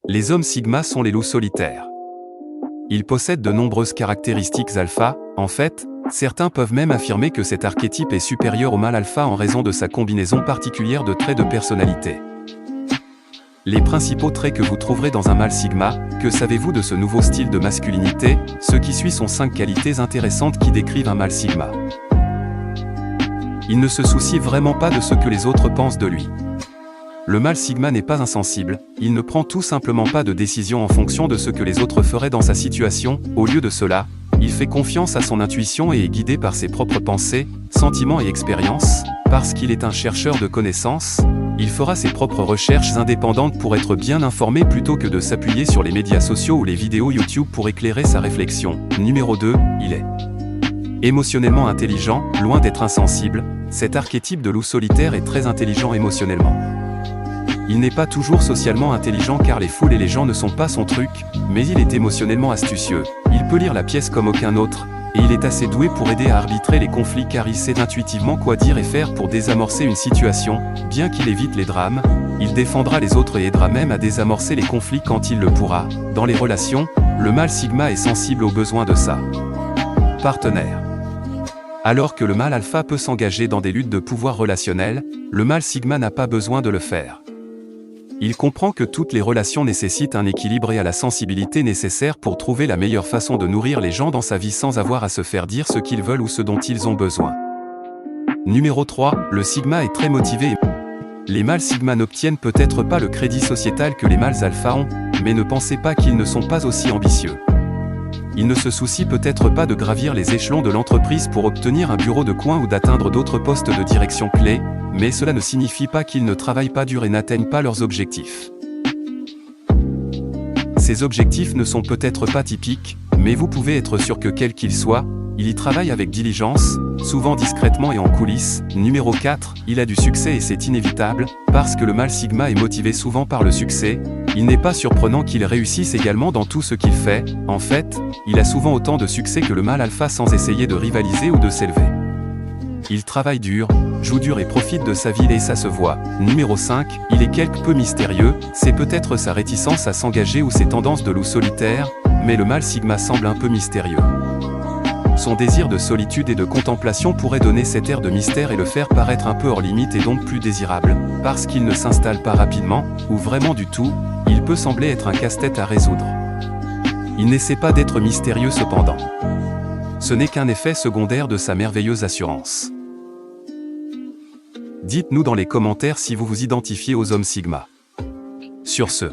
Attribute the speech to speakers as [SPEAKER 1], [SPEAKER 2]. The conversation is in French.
[SPEAKER 1] Les hommes sigma sont les loups solitaires. Ils possèdent de nombreuses caractéristiques alpha. En fait, certains peuvent même affirmer que cet archétype est supérieur au mâle alpha en raison de sa combinaison particulière de traits de personnalité. Les principaux traits que vous trouverez dans un mâle sigma. Que savez-vous de ce nouveau style de masculinité? Ce qui suit sont 5 qualités intéressantes qui décrivent un mâle sigma. Il ne se soucie vraiment pas de ce que les autres pensent de lui. Le mâle sigma n'est pas insensible, il ne prend tout simplement pas de décision en fonction de ce que les autres feraient dans sa situation. Au lieu de cela, il fait confiance à son intuition et est guidé par ses propres pensées, sentiments et expériences. Parce qu'il est un chercheur de connaissances, il fera ses propres recherches indépendantes pour être bien informé plutôt que de s'appuyer sur les médias sociaux ou les vidéos YouTube pour éclairer sa réflexion. Numéro 2, il est émotionnellement intelligent, loin d'être insensible. Cet archétype de loup solitaire est très intelligent émotionnellement. Il n'est pas toujours socialement intelligent car les foules et les gens ne sont pas son truc, mais il est émotionnellement astucieux, il peut lire la pièce comme aucun autre, et il est assez doué pour aider à arbitrer les conflits car il sait intuitivement quoi dire et faire pour désamorcer une situation. Bien qu'il évite les drames, il défendra les autres et aidera même à désamorcer les conflits quand il le pourra. Dans les relations, le mâle sigma est sensible aux besoins de sa partenaire. Alors que le mâle alpha peut s'engager dans des luttes de pouvoir relationnel, le mâle sigma n'a pas besoin de le faire. Il comprend que toutes les relations nécessitent un équilibre et a la sensibilité nécessaire pour trouver la meilleure façon de nourrir les gens dans sa vie sans avoir à se faire dire ce qu'ils veulent ou ce dont ils ont besoin. Numéro 3, le sigma est très motivé. Les mâles sigma n'obtiennent peut-être pas le crédit sociétal que les mâles alpha ont, mais ne pensez pas qu'ils ne sont pas aussi ambitieux. Ils ne se soucient peut-être pas de gravir les échelons de l'entreprise pour obtenir un bureau de coin ou d'atteindre d'autres postes de direction clés, mais cela ne signifie pas qu'ils ne travaillent pas dur et n'atteignent pas leurs objectifs. Ces objectifs ne sont peut-être pas typiques, mais vous pouvez être sûr que quels qu'ils soient, il y travaille avec diligence, souvent discrètement et en coulisses. Numéro 4, il a du succès et c'est inévitable, parce que le mâle sigma est motivé souvent par le succès, il n'est pas surprenant qu'il réussisse également dans tout ce qu'il fait. En fait, il a souvent autant de succès que le mâle alpha sans essayer de rivaliser ou de s'élever. Il travaille dur, joue dur et profite de sa vie et ça se voit. Numéro 5, il est quelque peu mystérieux, c'est peut-être sa réticence à s'engager ou ses tendances de loup solitaire, mais le mâle sigma semble un peu mystérieux. Son désir de solitude et de contemplation pourrait donner cet air de mystère et le faire paraître un peu hors limite et donc plus désirable. Parce qu'il ne s'installe pas rapidement, ou vraiment du tout, il peut sembler être un casse-tête à résoudre. Il n'essaie pas d'être mystérieux cependant. Ce n'est qu'un effet secondaire de sa merveilleuse assurance. Dites-nous dans les commentaires si vous vous identifiez aux hommes sigma. Sur ce.